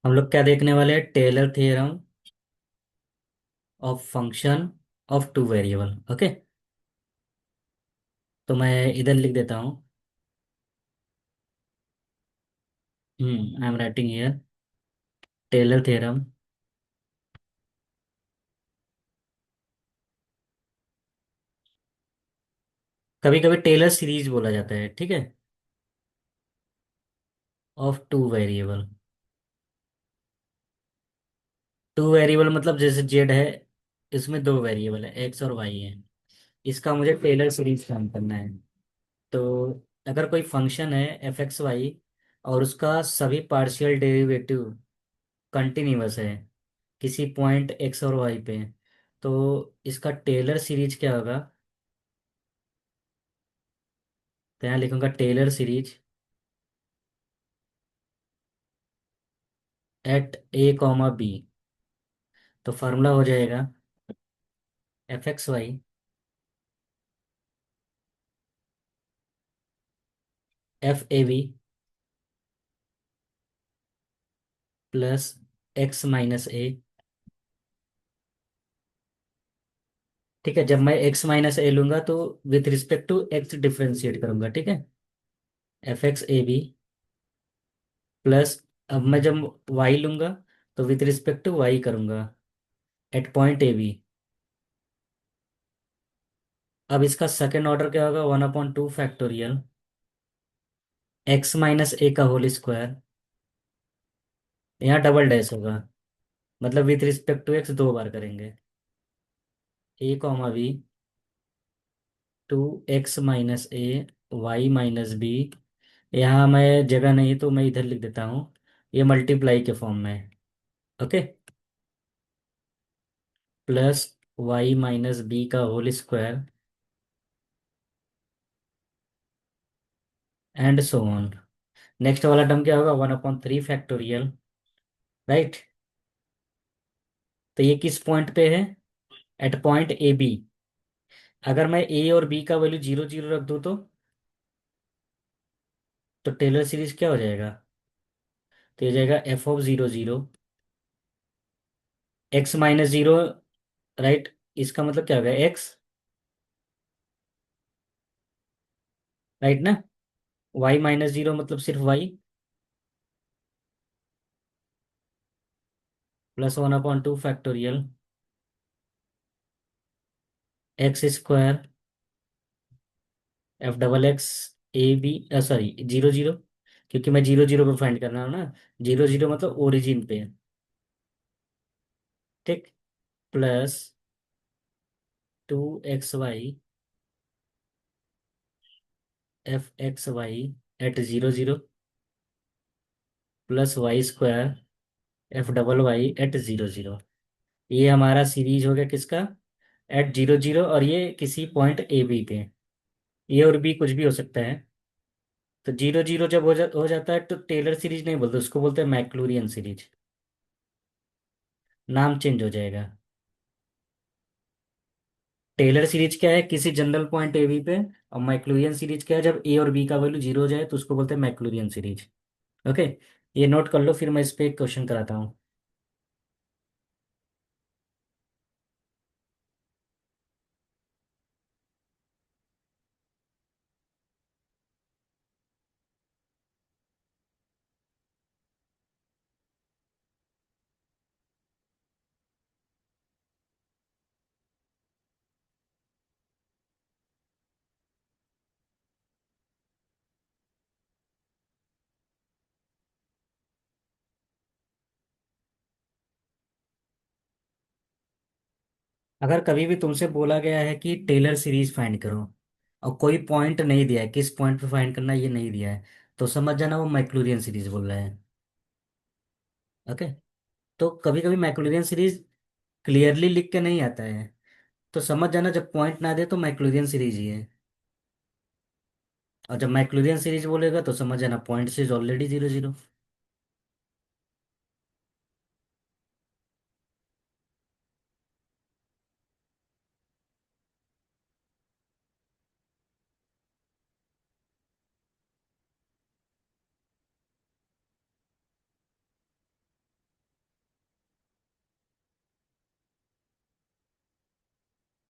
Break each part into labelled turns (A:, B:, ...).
A: हम लोग क्या देखने वाले हैं? Taylor theorem of function of two variable. Okay, तो मैं इधर लिख देता हूँ। I am writing here Taylor theorem. कभी कभी टेलर सीरीज बोला जाता है, ठीक है, of two variable. Two variable मतलब जैसे जेड है, इसमें दो वेरिएबल है, एक्स और वाई है। इसका मुझे टेलर सीरीज फाइंड करना है। तो अगर कोई फंक्शन है एफ एक्स वाई और उसका सभी पार्शियल डेरिवेटिव कंटिन्यूअस है किसी पॉइंट एक्स और वाई पे, तो इसका टेलर सीरीज क्या होगा? तो यहाँ लिखूंगा Taylor series at A comma B. तो फार्मूला हो जाएगा F X Y F A B plus X minus A. ठीक है, जब मैं एक्स माइनस ए लूंगा तो with respect to X differentiate करूंगा, ठीक है। F X A B plus, अब मैं जब वाई लूंगा तो विथ रिस्पेक्ट टू वाई करूंगा एट पॉइंट ए बी। अब इसका सेकेंड ऑर्डर क्या होगा? 1/2 फैक्टोरियल एक्स माइनस ए का होल स्क्वायर। यहाँ डबल डैश होगा, मतलब विथ रिस्पेक्ट टू एक्स दो बार करेंगे। ए comma B, 2x - a y - b। यहाँ मैं जगह नहीं तो मैं इधर लिख देता हूँ, ये मल्टीप्लाई के फॉर्म में है। ओके, प्लस y - b का whole square and so on. Next वाला टर्म क्या होगा? 1/3 फैक्टोरियल, राइट। तो ये किस पॉइंट पे है? At point A B. अगर मैं ए और बी का वैल्यू 0 0 रख दूँ तो टेलर सीरीज क्या हो जाएगा? तो ये जाएगा f(0 0) x - 0, राइट। इसका मतलब क्या होगा? x, राइट ना। y - 0 मतलब सिर्फ y, plus 1/2 factorial x square f XX A B, sorry 0 0, क्योंकि मैं 0 0 को फाइंड करना है ना। 0 0 मतलब ओरिजिन पे, ठीक। Plus 2xy fxy at 0 0 plus y square f YY at 0 0। ये हमारा सीरीज हो गया किसका? एट 0 0, और ये किसी पॉइंट ए बी पे। ए और बी कुछ भी हो सकता है। तो 0 0 जब हो जाता है तो टेलर सीरीज नहीं बोलते, उसको बोलते हैं मैक्लूरियन सीरीज। नाम चेंज हो जाएगा। टेलर सीरीज क्या है? किसी जनरल पॉइंट ए बी पे। और मैक्लूरियन सीरीज क्या है? जब ए और बी का वैल्यू 0 हो जाए तो उसको बोलते हैं मैक्लूरियन सीरीज। ओके, ये नोट कर लो, फिर मैं इस पे एक क्वेश्चन कराता हूँ। अगर कभी भी तुमसे बोला गया है कि टेलर सीरीज फाइंड करो और कोई पॉइंट नहीं दिया है, किस पॉइंट पे फाइंड करना है ये नहीं दिया है, तो समझ जाना वो मैक्लूरियन सीरीज बोल रहा है। ओके, तो कभी कभी मैक्लूरियन सीरीज क्लियरली लिख के नहीं आता है, तो समझ जाना जब पॉइंट ना दे तो मैक्लूरियन सीरीज ही है। और जब मैक्लूरियन सीरीज बोलेगा तो समझ जाना पॉइंट से ऑलरेडी 0 0।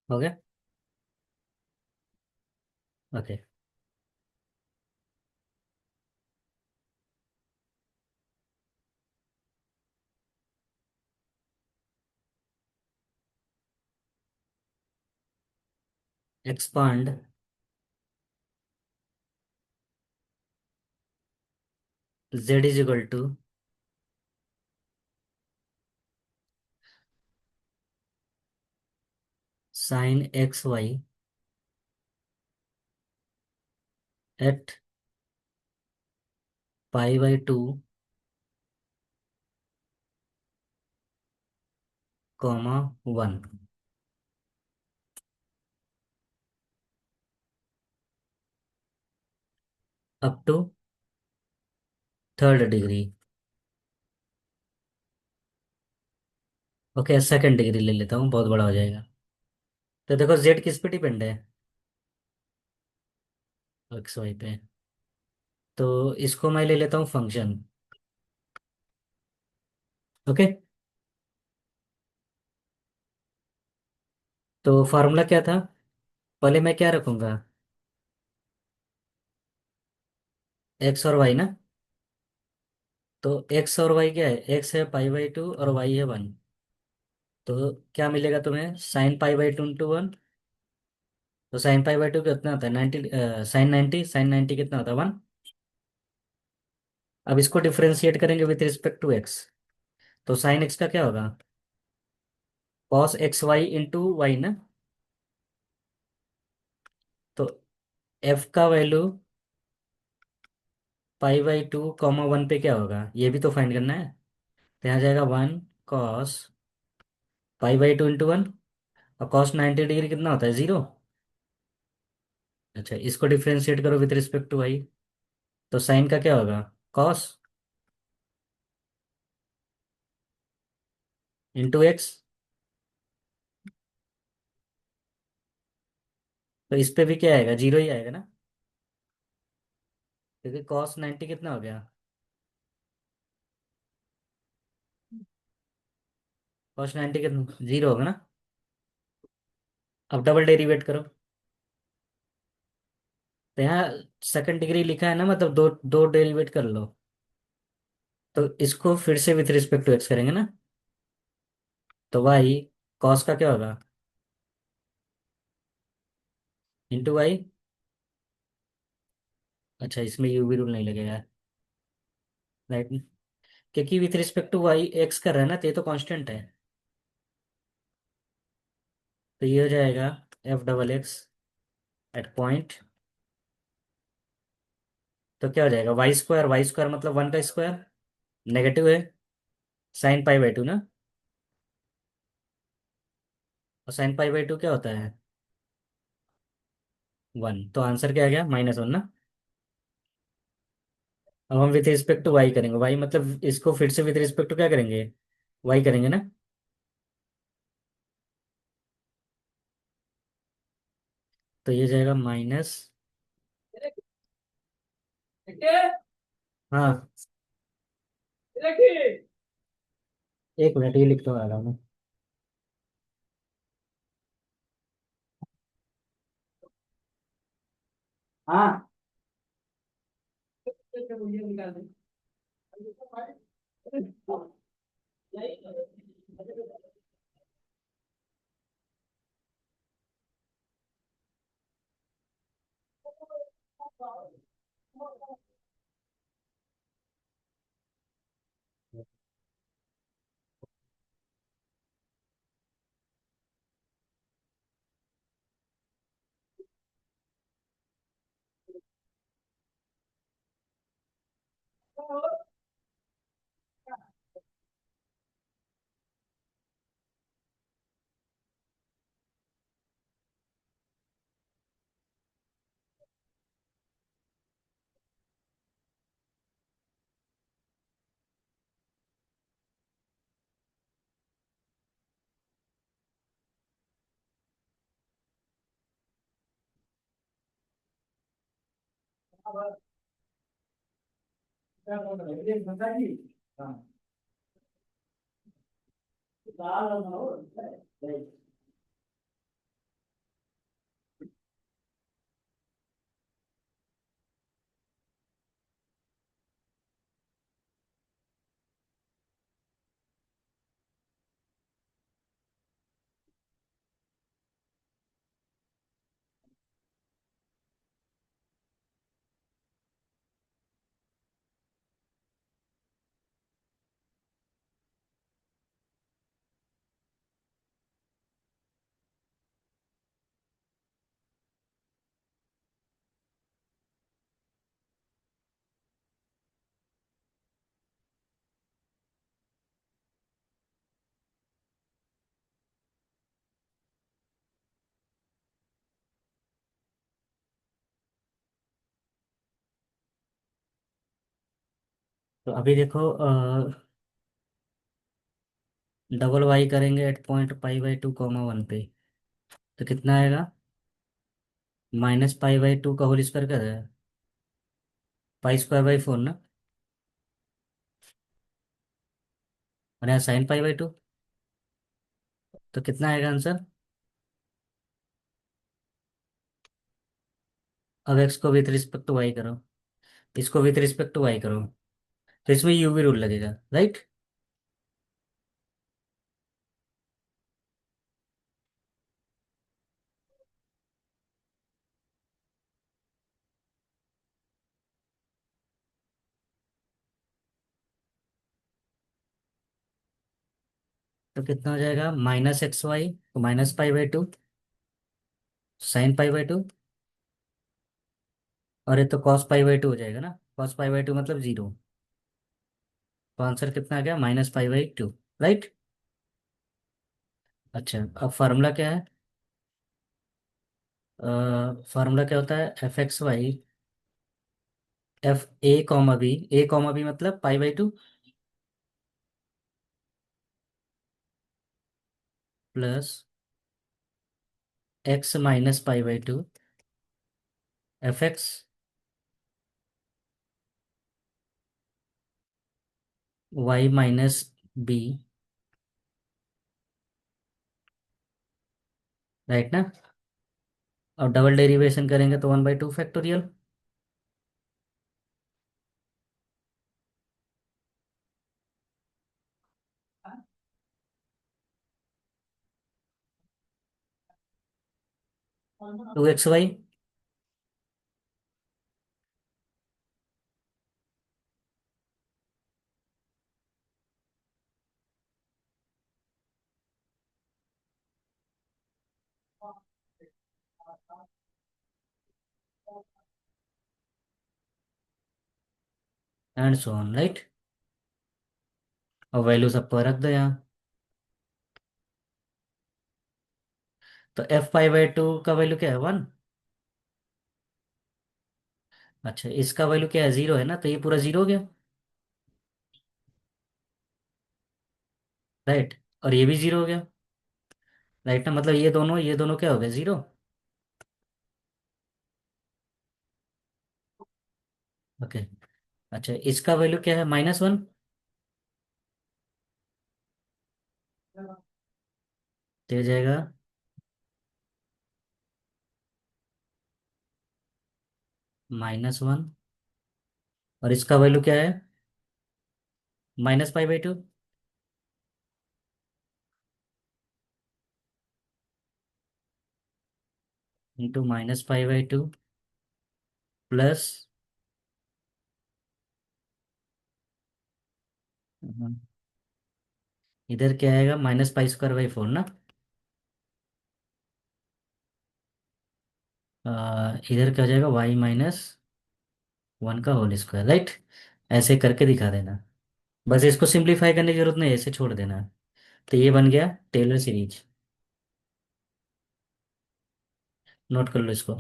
A: हो गया। Okay. Expand Z is equal to sine X Y at pi comma 1 up to third degree. Okay, second degree ले लेता हूँ, बहुत बड़ा हो जाएगा। तो देखो जेड किस पे डिपेंड है? एक्स वाई पे। तो इसको मैं ले लेता हूँ फंक्शन। ओके। तो फार्मूला क्या था? पहले मैं क्या रखूंगा? एक्स और वाई ना। तो एक्स और वाई क्या है? एक्स है पाई/2 और वाई है 1। तो क्या मिलेगा तुम्हें? Sine pi into 1। तो साइन पाई/2 कितना होता है? 90। साइन 90 कितना होता है? 1। अब इसको डिफरेंशिएट करेंगे विथ रिस्पेक्ट टू एक्स। तो साइन एक्स का क्या होगा? Cos x y into y ना। तो एफ का वैल्यू पाई/2 कॉमा 1 पे क्या होगा, ये भी तो फाइंड करना है। तो यहाँ जाएगा 1 कॉस पाई/2 इंटू 1। और कॉस 90 डिग्री कितना होता है? 0। अच्छा, इसको डिफरेंशिएट करो विथ रिस्पेक्ट टू वाई। तो साइन का क्या होगा? Cos into x. तो इस पे भी क्या आएगा? 0 ही आएगा ना, क्योंकि cos 90 कितना हो गया? cos 90 कितना? 0 होगा ना। अब डबल डेरिवेट करो। तो यहाँ सेकंड डिग्री लिखा है ना, मतलब दो दो डेरिवेट कर लो। तो इसको फिर से विथ रिस्पेक्ट टू एक्स करेंगे ना। तो वाई कॉस का क्या होगा? Into y. अच्छा, इसमें यूवी रूल नहीं लगेगा, राइट? क्योंकि with respect to y x कर रहा है ना, तो ये तो कांस्टेंट है। तो ये हो जाएगा F XX एट पॉइंट। तो क्या हो जाएगा? वाई स्क्वायर मतलब 1 का स्क्वायर, नेगेटिव है। साइन पाई/2 ना। और साइन पाई/2 क्या होता है? 1। तो आंसर क्या आ गया? -1 ना। अब हम विथ रिस्पेक्ट टू वाई करेंगे। वाई मतलब इसको फिर से विथ रिस्पेक्ट टू क्या करेंगे? वाई करेंगे ना। तो ये जाएगा माइनस। हाँ, एक मिनट, ये लिख तो आ रहा हूँ। हाँ। तो अभी देखो, डबल वाई करेंगे at point pi by two comma one पे, तो कितना आएगा? माइनस पाई बाई टू का होल स्क्वायर कर है, पाई स्क्वायर बाई फोर ना। और यहाँ साइन पाई बाई टू, तो कितना आएगा आंसर? अब एक्स को विथ रिस्पेक्ट टू वाई करो, इसको विथ रिस्पेक्ट टू वाई करो, तो इसमें यूवी रूल लगेगा, राइट। तो कितना हो जाएगा? माइनस एक्स वाई, तो minus pi by to sine pi by to, और ये तो कॉस पाई बाई टू हो जाएगा ना, कॉस पाई बाई टू मतलब जीरो। तो आंसर कितना आ गया? Minus pi by two, right. अच्छा, अब फार्मूला क्या है? फार्मूला क्या होता है? F X Y, F A comma B मतलब pi by two plus X minus pi by two, F X Y minus B, right ना। और डबल डेरिवेशन करेंगे तो one by two factorial. Two X Y, and so on, right. और value सबको रख दो यहाँ। तो एफ पाई बाई टू का वैल्यू क्या है? वन। अच्छा, इसका वैल्यू क्या है? जीरो है ना, तो ये पूरा जीरो हो गया, राइट। और ये भी जीरो हो गया, राइट ना, मतलब ये दोनों क्या हो गए? जीरो। ओके। अच्छा, इसका वैल्यू क्या है? Minus one. तो हो जाएगा माइनस वन, और इसका वैल्यू क्या है? Minus pi by to, into minus pi by two plus, इधर क्या आएगा? Minus pi square by four ना। इधर क्या हो जाएगा? वाई माइनस वन का होल स्क्वायर, राइट। ऐसे करके दिखा देना, बस इसको सिंप्लीफाई करने की जरूरत नहीं है, ऐसे छोड़ देना। तो ये बन गया टेलर सीरीज। नोट कर लो इसको।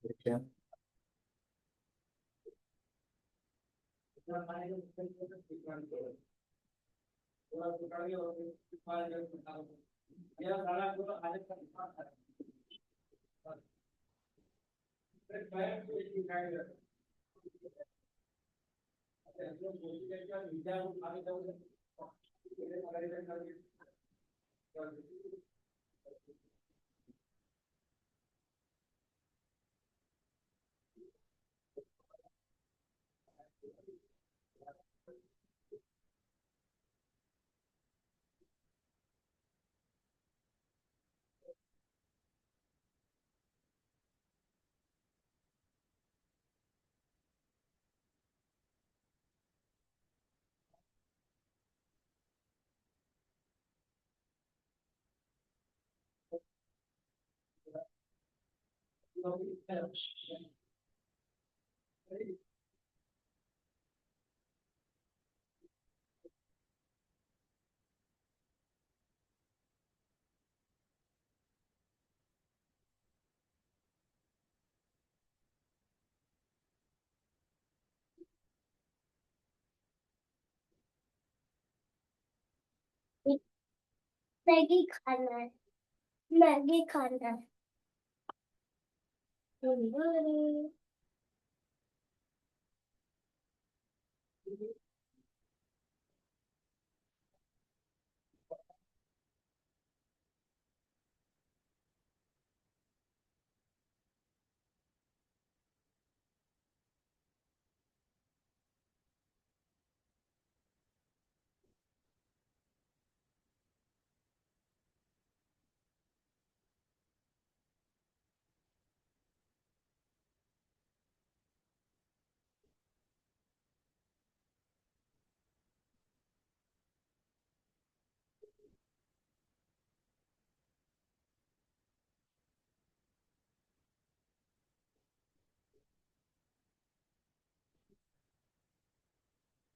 A: अच्छा।
B: मैगी खाना है। मैगी खाना है।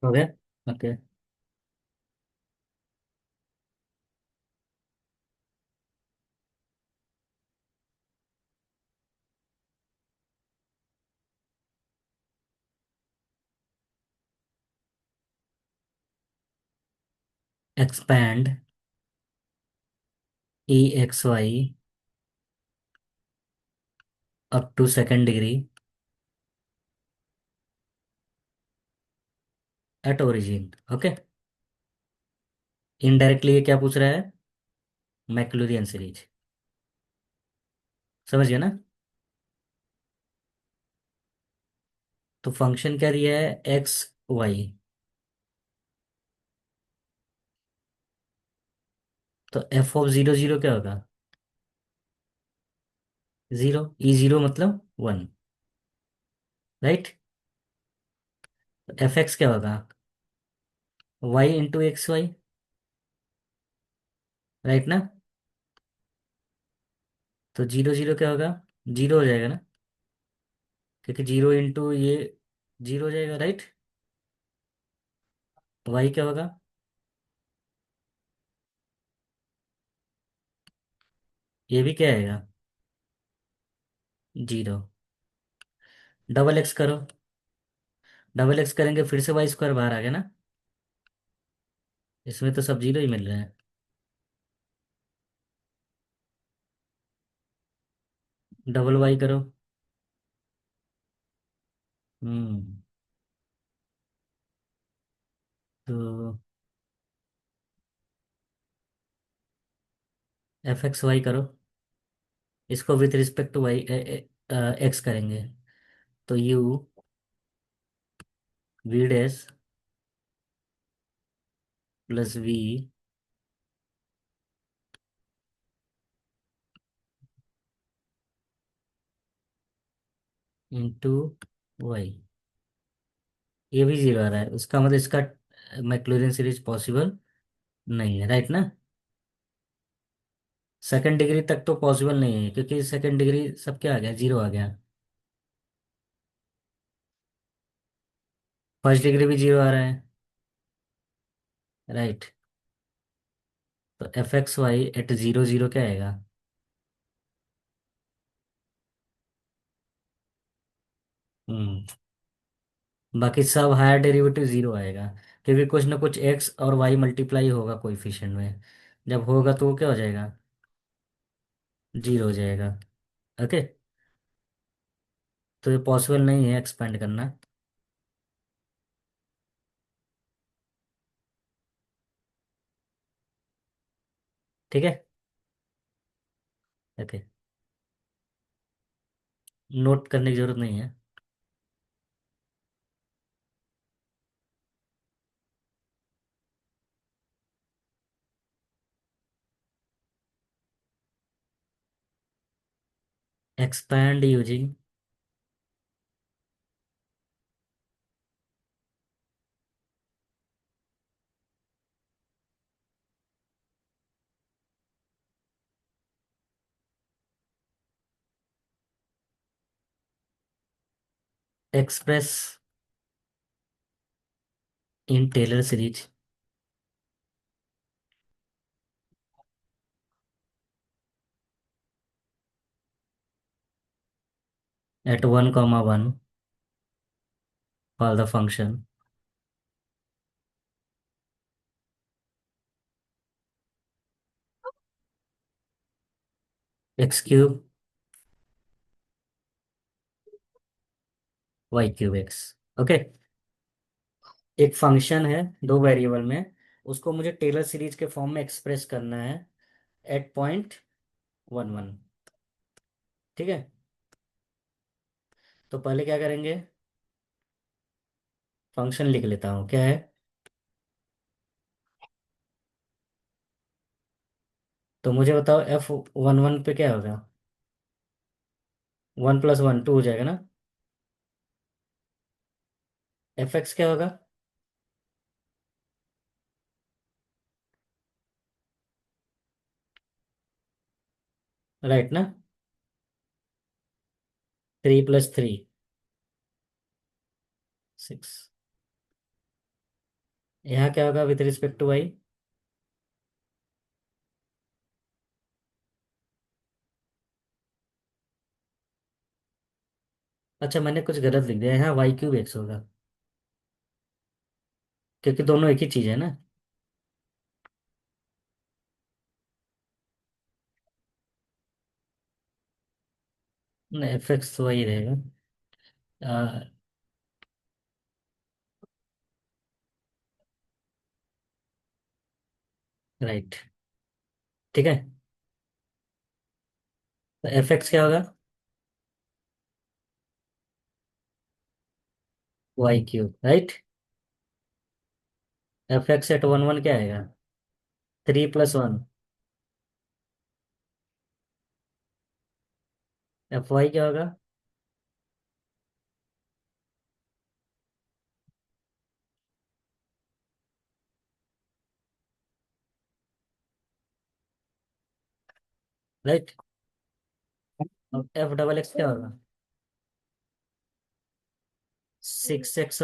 A: हो गया। Okay. Expand EXY up to second degree at origin. Okay. Indirectly ये क्या पूछ रहा है? Maclaurin series. समझ गया ना? तो फंक्शन क्या दिया है? XY। तो f(0) क्या होगा? जीरो। E0 मतलब 1। राइट। तो FX क्या होगा? Y × XY। राइट ना? तो 0 0 क्या होगा? जीरो हो जाएगा ना, क्योंकि 0 × ये जीरो हो जाएगा। राइट। Y क्या होगा? ये भी क्या आएगा? जीरो। डबल एक्स करो। डबल एक्स करेंगे फिर से Y² बाहर आ गया ना। इसमें तो सब जीरो ही मिल रहे हैं। डबल Y करो। हम्म। तो FXY करो। इसको with respect to y x करेंगे। तो U V' plus V × Y। ये भी जीरो आ रहा है, उसका मतलब इसका मैक्लूरिन सीरीज पॉसिबल नहीं है। राइट ना? सेकंड डिग्री तक तो पॉसिबल नहीं है, क्योंकि सेकंड डिग्री सब क्या आ गया? जीरो आ गया। फर्स्ट डिग्री भी जीरो आ रहा है। राइट। तो FXY एट 0 0 क्या आएगा? हम्म। बाकी सब हायर डेरिवेटिव जीरो आएगा, क्योंकि कुछ ना कुछ एक्स और वाई मल्टीप्लाई होगा कोएफिशिएंट में। जब होगा तो वो क्या हो जाएगा, जीरो हो जाएगा। ओके। तो ये पॉसिबल नहीं है एक्सपेंड करना। ठीक है। ओके। नोट करने की जरूरत नहीं है। Expand using express in Taylor series at 1, 1 for the function x³ y³x। Okay. एक फंक्शन है दो वेरिएबल में, उसको मुझे टेलर सीरीज के फॉर्म में एक्सप्रेस करना है एट पॉइंट 1, 1। ठीक है। तो पहले क्या करेंगे, फंक्शन लिख लेता हूँ, क्या है। तो मुझे बताओ F11 पे क्या होगा, 1 + 1 2 हो जाएगा ना। Fx क्या होगा, राइट ना। 3 + 3 6। यहाँ क्या होगा विथ रिस्पेक्ट टू वाई। अच्छा मैंने कुछ गलत लिख दिया, यहाँ y³x होगा, क्योंकि दोनों एक ही चीज है ना। नहीं, Fx तो वही रहेगा। राइट। ठीक है। तो Fx क्या होगा, y³, राइट। Fx एट 1, 1 क्या आएगा, 3 + 1। Fy क्या होगा, राइट। अब F XX क्या होगा, 6x।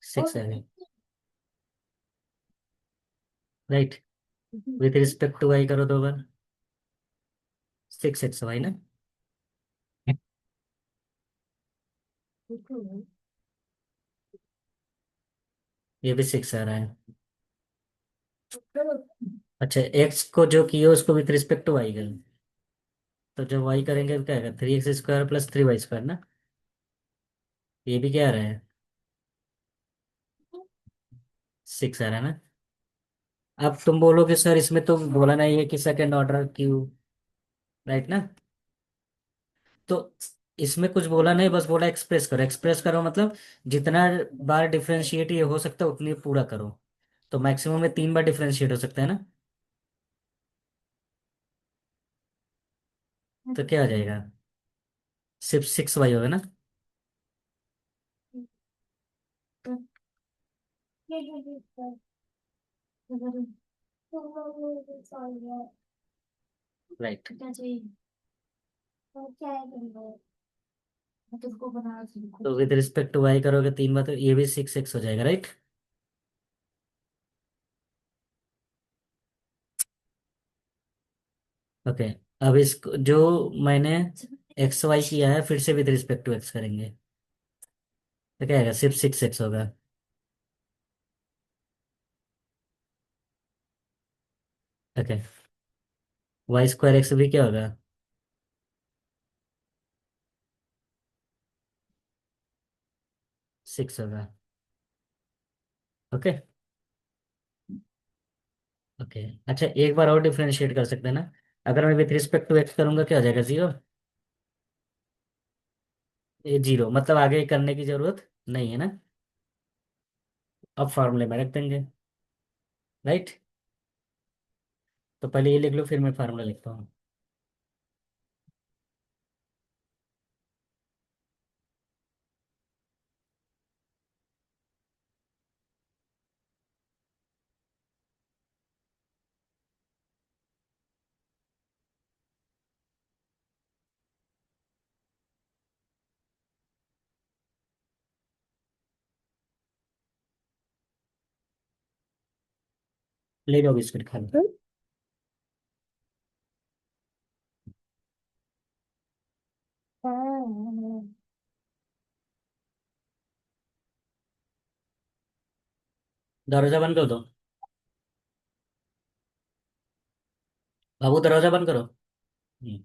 A: 6 है, right. With respect to y करो दो बार, 6xy ना। ये भी 6 आ रहा है। अच्छा एक्स को जो किया उसको विथ रिस्पेक्ट टू वाई करें, तो जब वाई करेंगे तो क्या आएगा, 3x² + 3y² ना। ये भी क्या आ रहा है, 6 आ रहा है ना। अब तुम बोलोगे सर इसमें तो बोला नहीं है कि सेकंड ऑर्डर क्यू, राइट ना। तो इसमें कुछ बोला नहीं, बस बोला एक्सप्रेस करो, एक्सप्रेस करो मतलब जितना बार डिफरेंशिएट ये हो सकता है उतनी पूरा करो। तो मैक्सिमम में 3 बार डिफरेंशिएट हो सकता है ना। तो क्या हो जाएगा, सिर्फ 6y होगा ना। राइट। तो विद रिस्पेक्ट टू वाई करोगे 3 बार, तो ये भी 6x हो जाएगा, राइट। ओके। अब इसको जो मैंने एक्स वाई किया है फिर से विद रिस्पेक्ट टू एक्स करेंगे, तो क्या आएगा, सिर्फ 6x होगा। ओके। वाई स्क्वायर एक्स भी क्या होगा, 6 होगा। ओके। ओके। अच्छा एक बार और डिफरेंशिएट कर सकते हैं ना, अगर मैं विथ रिस्पेक्ट टू एक्स करूंगा क्या हो जाएगा, 0। ये 0 मतलब आगे करने की जरूरत नहीं है ना। अब फार्मूले में रख देंगे, राइट। तो पहले ये लिख लो फिर मैं फार्मूला लिखता हूँ। ले लो बिस्किट खा लो।
B: हाँ।
A: दरवाजा बंद कर दो। बाबू दरवाजा बंद करो। हम्म।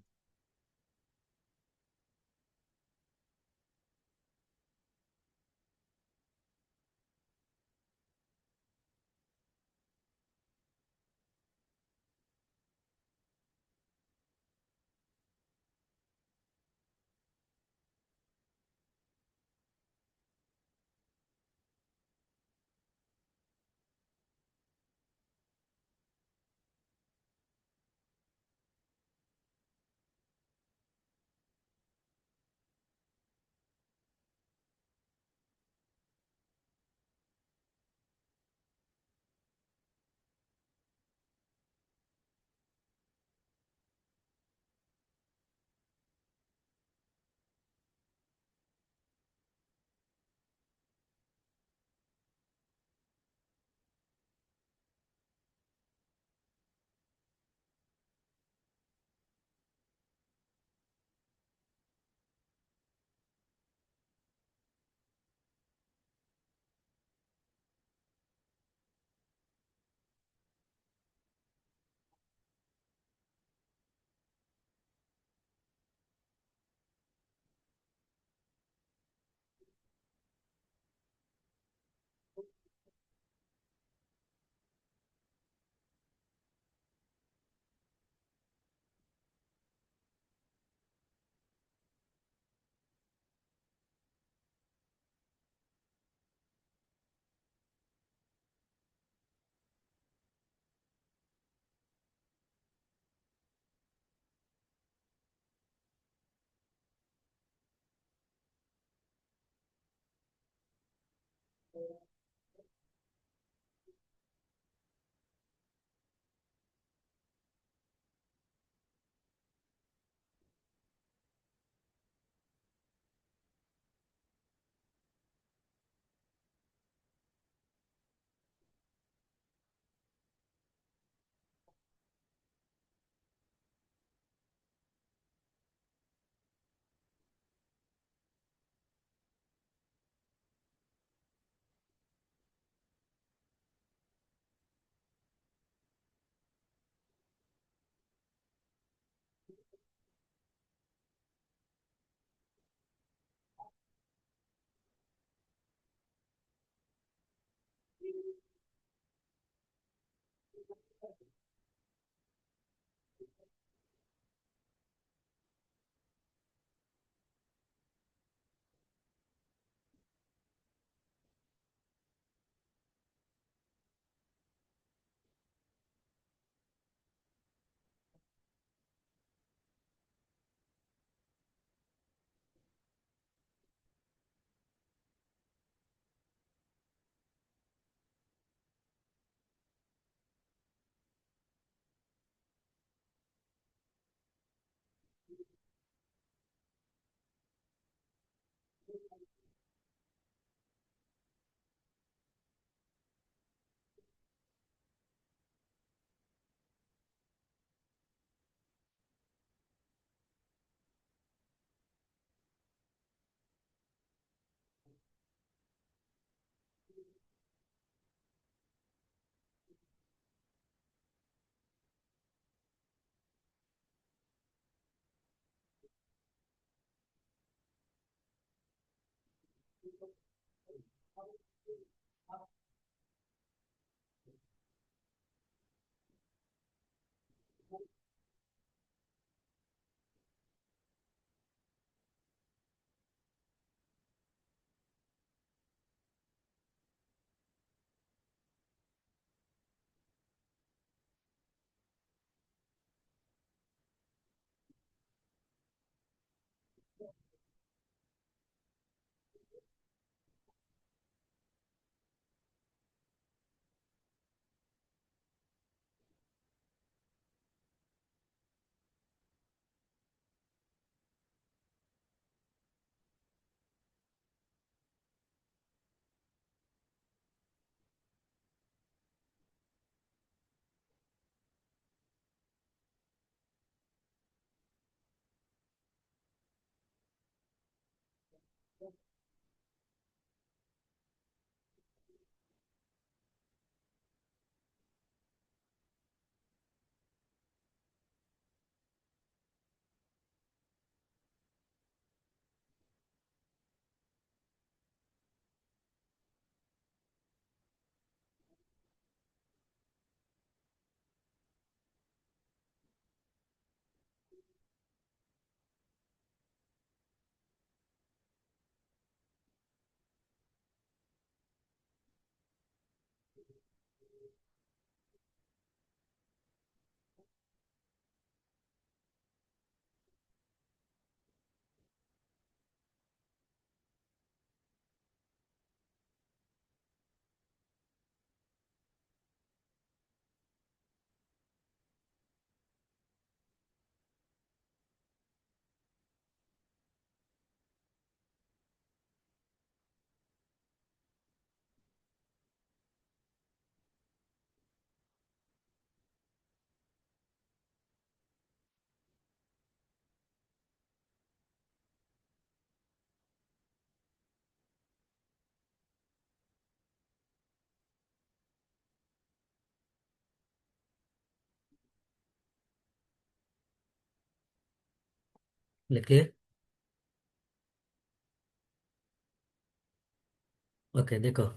A: लिख लिए? ओके देखो,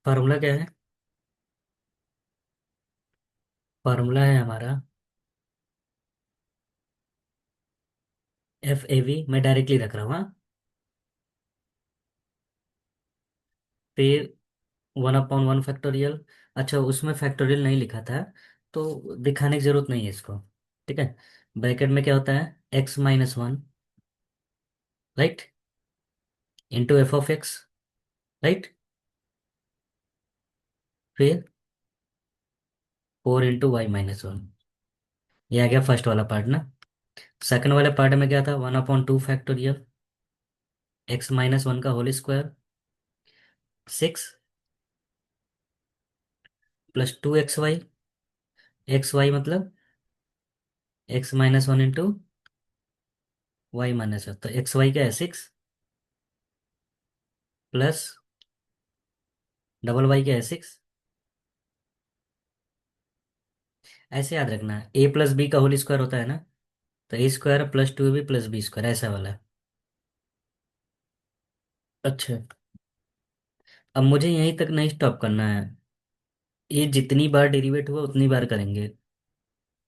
A: फार्मूला क्या है? फार्मूला है हमारा FAV, मैं डायरेक्टली रख रहा हूँ, हाँ। फिर 1/1 फैक्टोरियल। अच्छा, उसमें फैक्टोरियल नहीं लिखा था, तो दिखाने की जरूरत नहीं है इसको। ठीक है। ब्रैकेट में क्या होता है? x-1, right, into f(x), right. फिर 4 × y-1। ये आ गया फर्स्ट वाला पार्ट ना। सेकंड वाले पार्ट में क्या था? 1/2 फैक्टोरियल x-1 का whole square, 6 +2xy। X Y मतलब x-1 इंटू y-1, तो एक्स वाई क्या है? 6 प्लस डबल वाई क्या है? 6। ऐसे याद रखना, a+b का होल स्क्वायर होता है ना, तो a² + 2ab + b² ऐसा वाला। अच्छा, अब मुझे यहीं तक नहीं स्टॉप करना है, ये जितनी बार डेरिवेट हुआ उतनी बार करेंगे।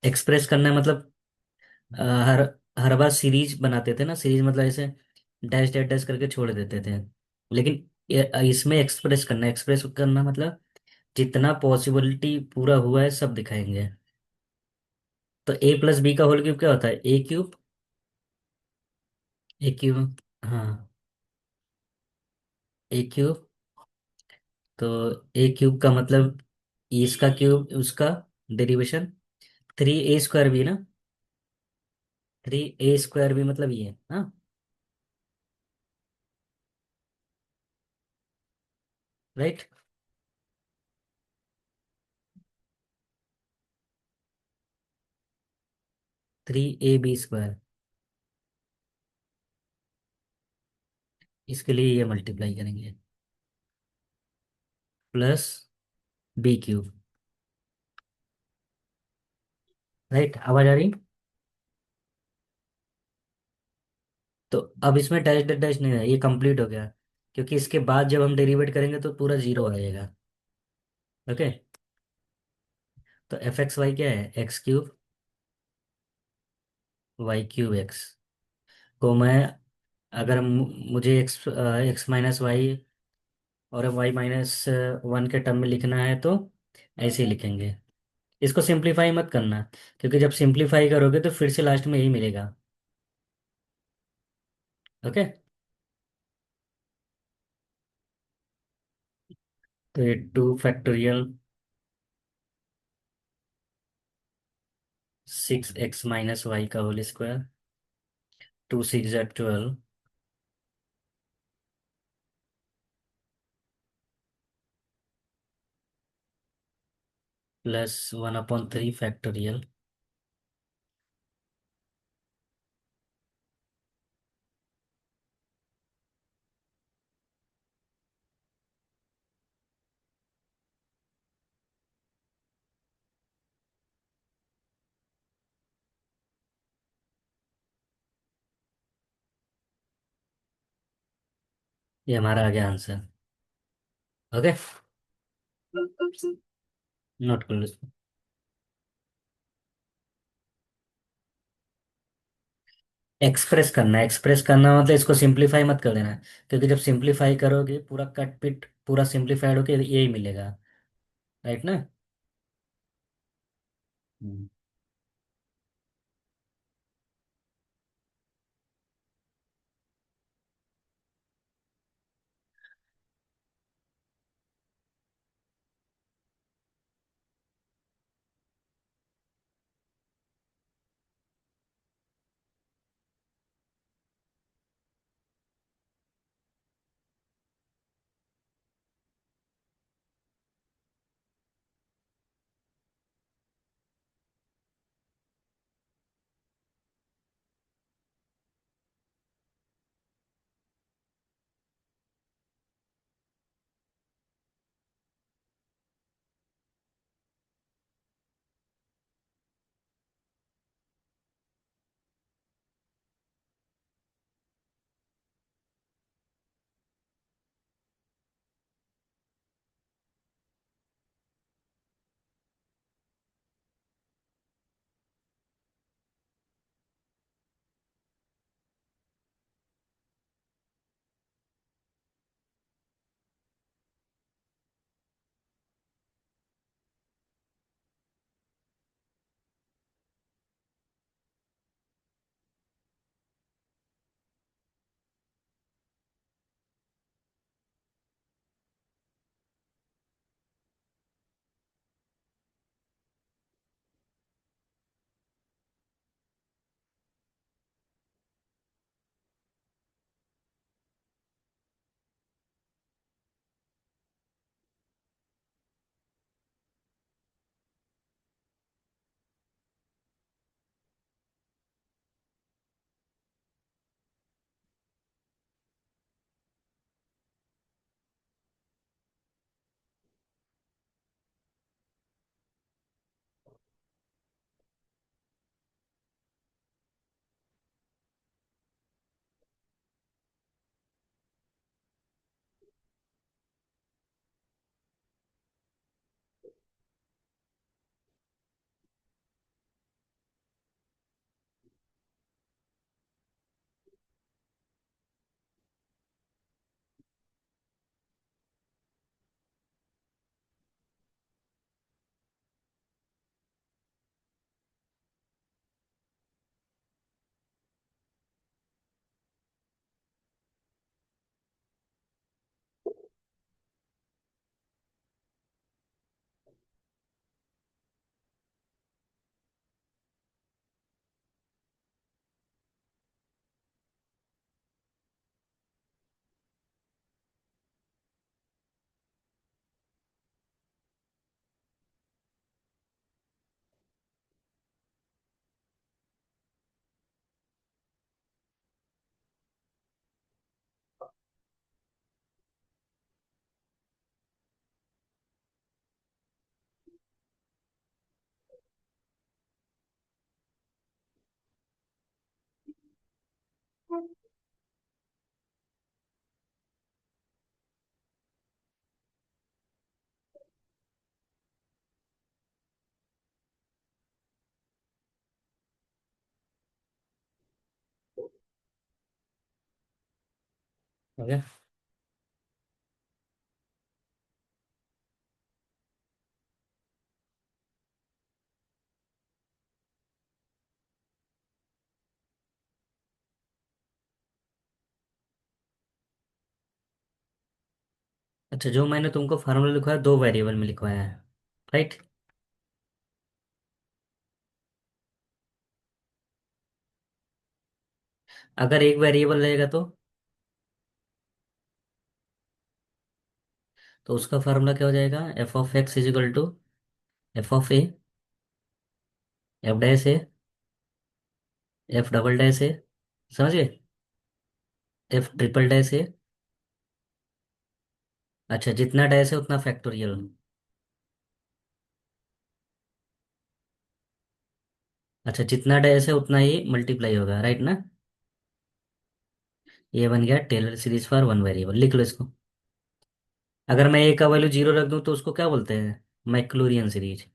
A: एक्सप्रेस करना है मतलब हर हर बार सीरीज बनाते थे ना, सीरीज मतलब ऐसे डैश डैश डैश करके छोड़ देते थे। लेकिन इसमें एक्सप्रेस करना, एक्सप्रेस करना मतलब जितना पॉसिबिलिटी पूरा हुआ है सब दिखाएंगे। तो a+b का होल क्यूब क्या होता है? a³। a³, हाँ, a³। तो a³ का मतलब इसका क्यूब, उसका डेरिवेशन 3a² भी ना, 3a² भी मतलब ये, हाँ, राइट। 3ab², इसके लिए ये मल्टीप्लाई करेंगे, प्लस b³, राइट। आवाज आ रही? तो अब इसमें डैश डैश नहीं है, ये कंप्लीट हो गया। क्योंकि इसके बाद जब हम डेरिवेट करेंगे तो पूरा जीरो आ जाएगा। ओके। तो एफ एक्स वाई क्या है, x cube y cube x को मैं, अगर मुझे एक्स एक्स माइनस वाई और वाई माइनस वन के टर्म में लिखना है तो ऐसे ही लिखेंगे। इसको सिंप्लीफाई मत करना, क्योंकि जब सिंप्लीफाई करोगे तो फिर से लास्ट में यही मिलेगा। ओके। तो ये 2 फैक्टोरियल 6x माइनस वाई का होल स्क्वायर, 2 6 12 +1/3 फैक्टोरियल। ये हमारा आ गया आंसर। ओके। नोट कर लो इसको। एक्सप्रेस करना मतलब इसको सिंप्लीफाई मत कर देना। क्योंकि जब सिंप्लीफाई करोगे पूरा कट पिट पूरा सिंप्लीफाइड होके यही मिलेगा। राइट ना। हम्म। हो गया। अच्छा, जो मैंने तुमको फार्मूला लिखवाया, दो वेरिएबल में लिखवाया है, राइट। अगर एक वेरिएबल रहेगा तो उसका फार्मूला क्या हो जाएगा? F of X is equal to F of A, F dash A, F double dash A, समझ गए? F triple dash A. अच्छा, जितना डैश है उतना फैक्टोरियल। अच्छा, जितना डैश है उतना ही मल्टीप्लाई होगा, राइट ना? ये बन गया Taylor series for one variable, लिख लो इसको। अगर मैं ए का वैल्यू जीरो रख दूं तो उसको क्या बोलते हैं? मैक्लूरियन सीरीज।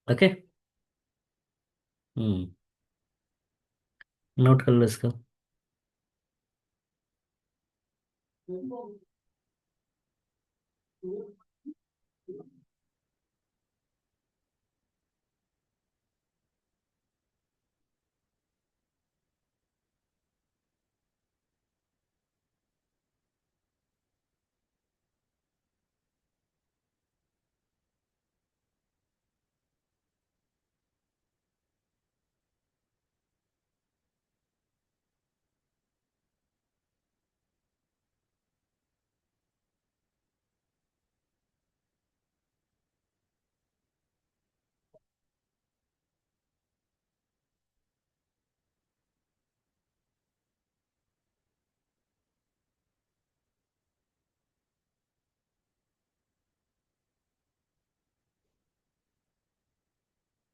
A: ओके। हम्म। नोट कर लो इसको।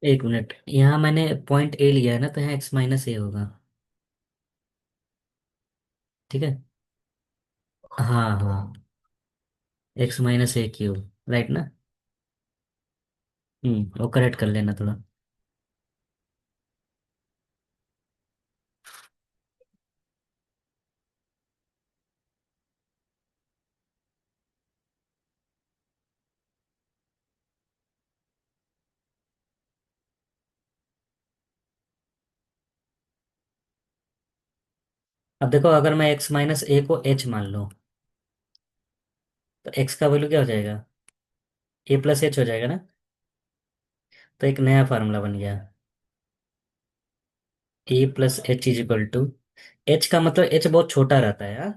A: एक मिनट, यहाँ मैंने पॉइंट ए लिया है ना, तो यहाँ एक्स माइनस ए होगा। ठीक है। हाँ हाँ, एक्स माइनस ए क्यूब, राइट ना? वो करेक्ट कर लेना थोड़ा। अब देखो, अगर मैं एक्स माइनस ए को एच मान लूँ, तो एक्स का वैल्यू क्या हो जाएगा? ए प्लस एच हो जाएगा ना? तो एक नया फार्मूला बन गया। A plus H is equal to, H का मतलब एच बहुत छोटा रहता है, हाँ।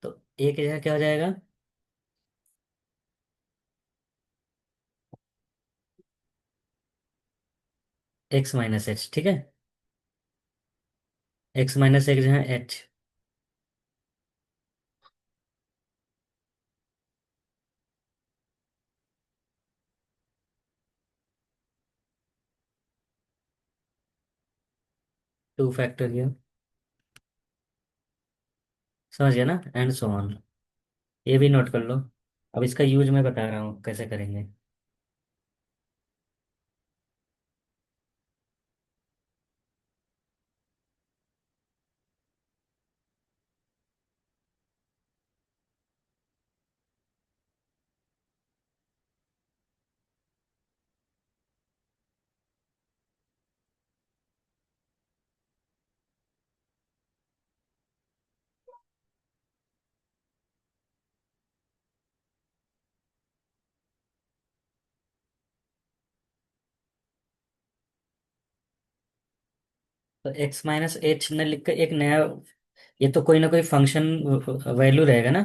A: तो ए के जगह क्या हो जाएगा? एक्स माइनस एच, ठीक है। एक्स माइनस एक जगह एच। Two factorial. समझ गया ना? And so on. ये भी नोट कर लो। अब इसका यूज मैं बता रहा हूँ कैसे करेंगे। तो एक्स माइनस एच ने लिख कर एक नया, ये तो कोई ना कोई फंक्शन वैल्यू रहेगा ना,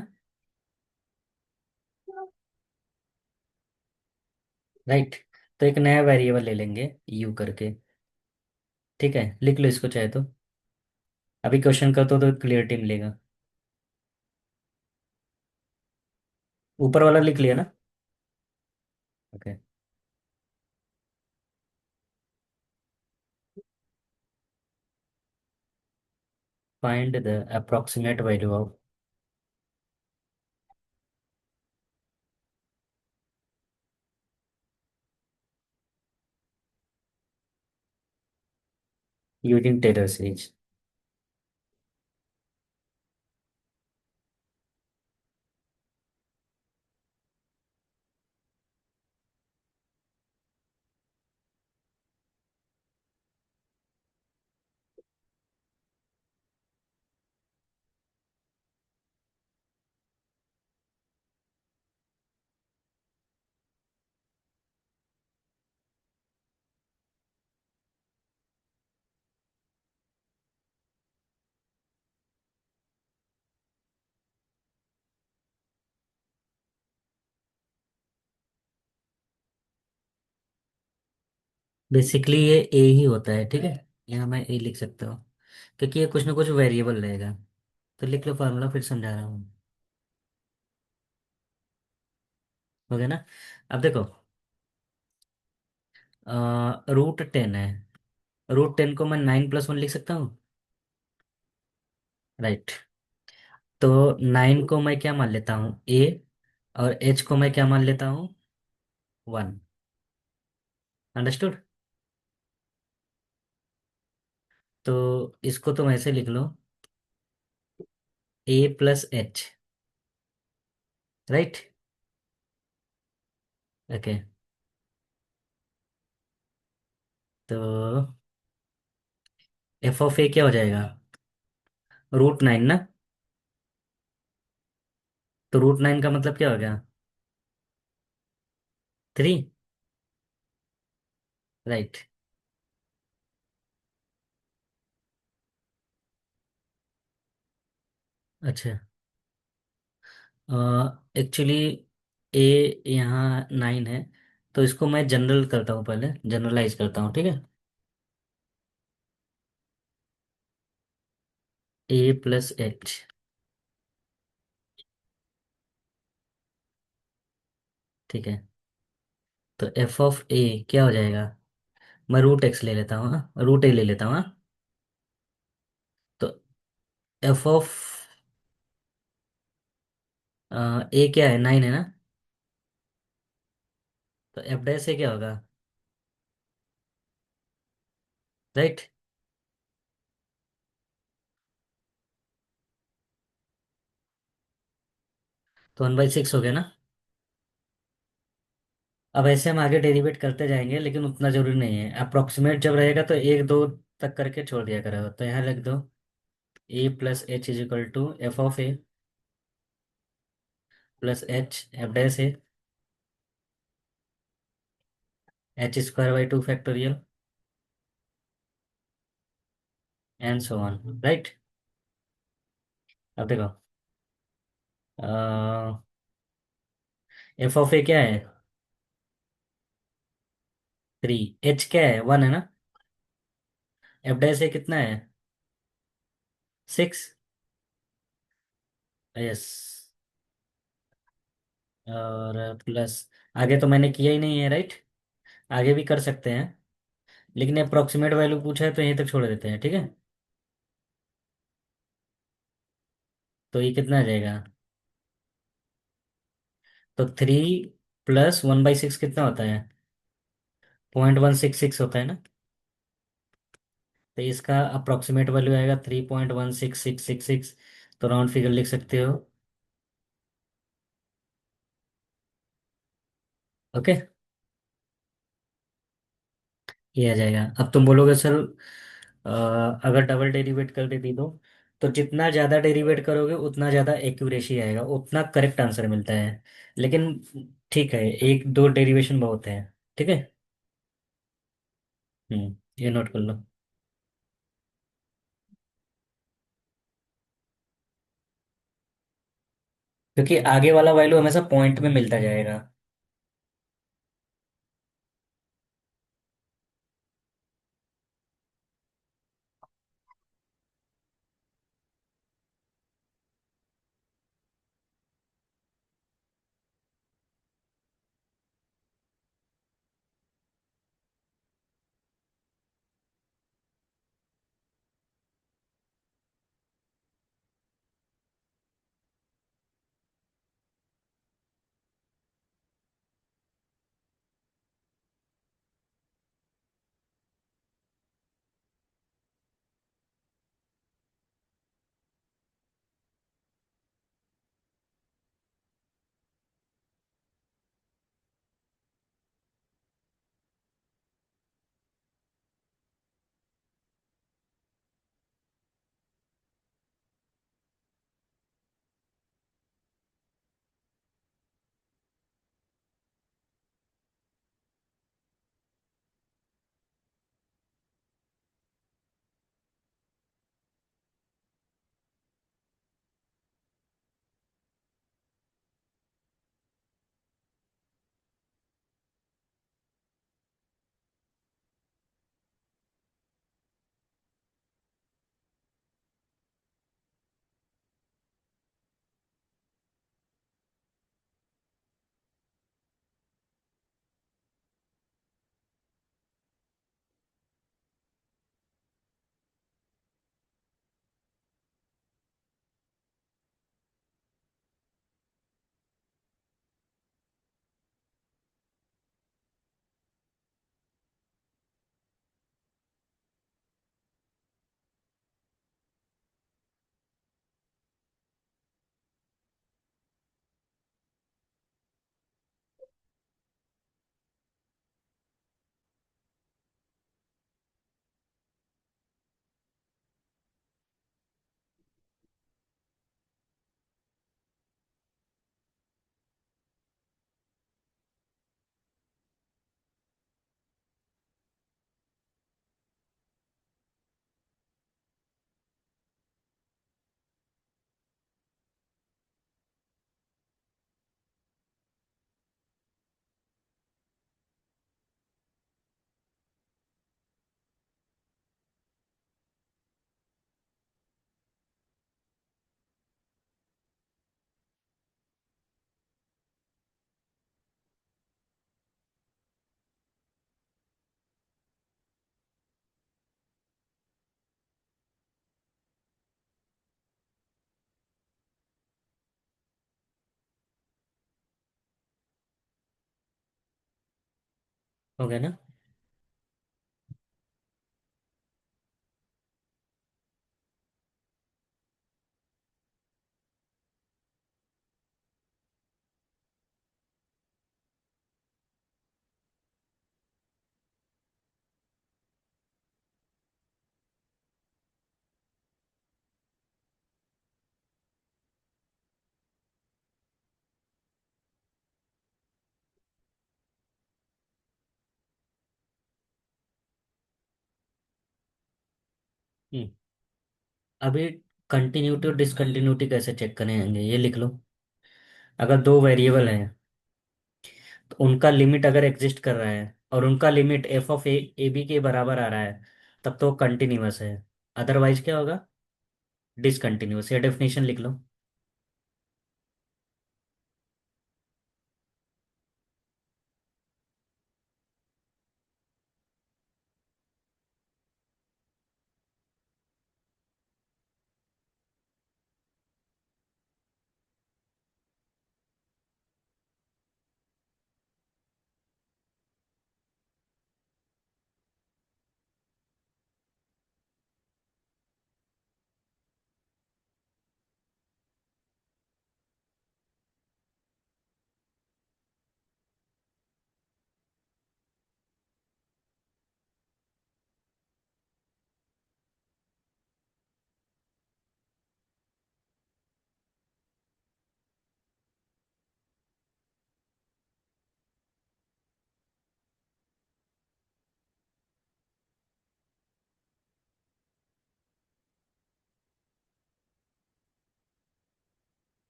A: राइट? तो एक नया वेरिएबल ले लेंगे यू करके। ठीक है, लिख लो इसको चाहे तो। अभी क्वेश्चन कर तो क्लियरिटी मिलेगा। ऊपर वाला लिख लिया ना? Okay. Find the approximate value of using Taylor series. Basically ये ए ही होता है, ठीक है। यहाँ मैं ए लिख सकता हूँ, क्योंकि ये कुछ ना कुछ वेरिएबल रहेगा। तो लिख लो फार्मूला, फिर समझा रहा हूँ। हो गया ना। अब देखो, रूट 10 है। रूट 10 को मैं 9+1 लिख सकता हूँ। राइट। तो 9 को मैं क्या मान लेता हूँ, ए। और एच को मैं क्या मान लेता हूँ, 1। अंडरस्टूड। तो इसको तुम ऐसे लिख लो, A+H। राइट। ओके। तो F(A) क्या हो जाएगा, रूट 9 ना। तो रूट 9 का मतलब क्या हो गया, 3। राइट। अच्छा। एक्चुअली ए यहाँ 9 है, तो इसको मैं जनरल करता हूँ, पहले जनरलाइज करता हूँ, ठीक है। A+H। ठीक है। तो F(A) क्या हो जाएगा, मैं रूट X ले लेता हूँ, रूट A ले लेता हूँ, हाँ? तो एफ ऑफ ए क्या है, 9 है ना। तो F' क्या होगा, राइट। तो 1/6 हो गया ना। अब ऐसे हम आगे डेरिवेट करते जाएंगे, लेकिन उतना जरूरी नहीं है। अप्रोक्सीमेट जब रहेगा तो 1 2 तक करके छोड़ दिया करो। तो यहाँ लिख दो, A+H = F(A) plus H F'(A) H² / 2 factorial and so on. Right. अब देखो, F(A) क्या है, 3। H क्या है, 1 है ना। F'(A) कितना है, 6। यस। और प्लस, आगे तो मैंने किया ही नहीं है, राइट। आगे भी कर सकते हैं, लेकिन अप्रोक्सीमेट वैल्यू पूछा है तो यहीं तक छोड़ देते हैं, ठीक है। तो ये कितना आ जाएगा, तो 3 + 1/6 कितना होता है, 0.166 होता है ना। तो इसका अप्रोक्सीमेट वैल्यू आएगा 3.16666। तो राउंड फिगर लिख सकते हो। ओके। ये आ जाएगा। अब तुम बोलोगे सर, अगर डबल डेरिवेट कर देती तो जितना ज़्यादा डेरिवेट करोगे उतना ज़्यादा एक्यूरेसी आएगा, उतना करेक्ट आंसर मिलता है। लेकिन ठीक है, 1 2 डेरिवेशन बहुत है, ठीक है। ये नोट कर लो। क्योंकि आगे वाला वैल्यू हमेशा पॉइंट में मिलता जाएगा। हो गया ना? हम्म। अभी कंटिन्यूटी और डिसकंटिन्यूटी कैसे चेक करेंगे, ये लिख लो। अगर दो वेरिएबल हैं तो उनका लिमिट अगर एग्जिस्ट कर रहा है और उनका limit f of A B के बराबर आ रहा है, तब तो कंटिन्यूअस है। अदरवाइज क्या होगा? डिसकंटिन्यूअस। ये डेफिनेशन लिख लो।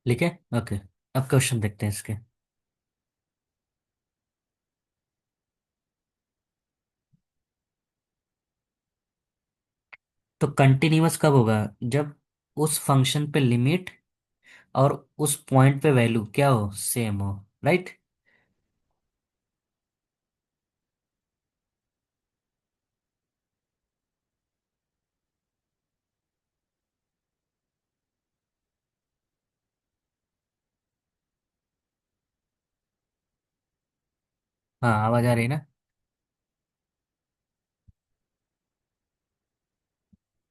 A: लिखे? ओके। अब क्वेश्चन देखते हैं इसके। तो कंटिन्यूअस कब होगा? जब उस फंक्शन पे लिमिट और उस पॉइंट पे वैल्यू क्या हो, सेम हो। राइट? हाँ, आवाज आ रही है ना?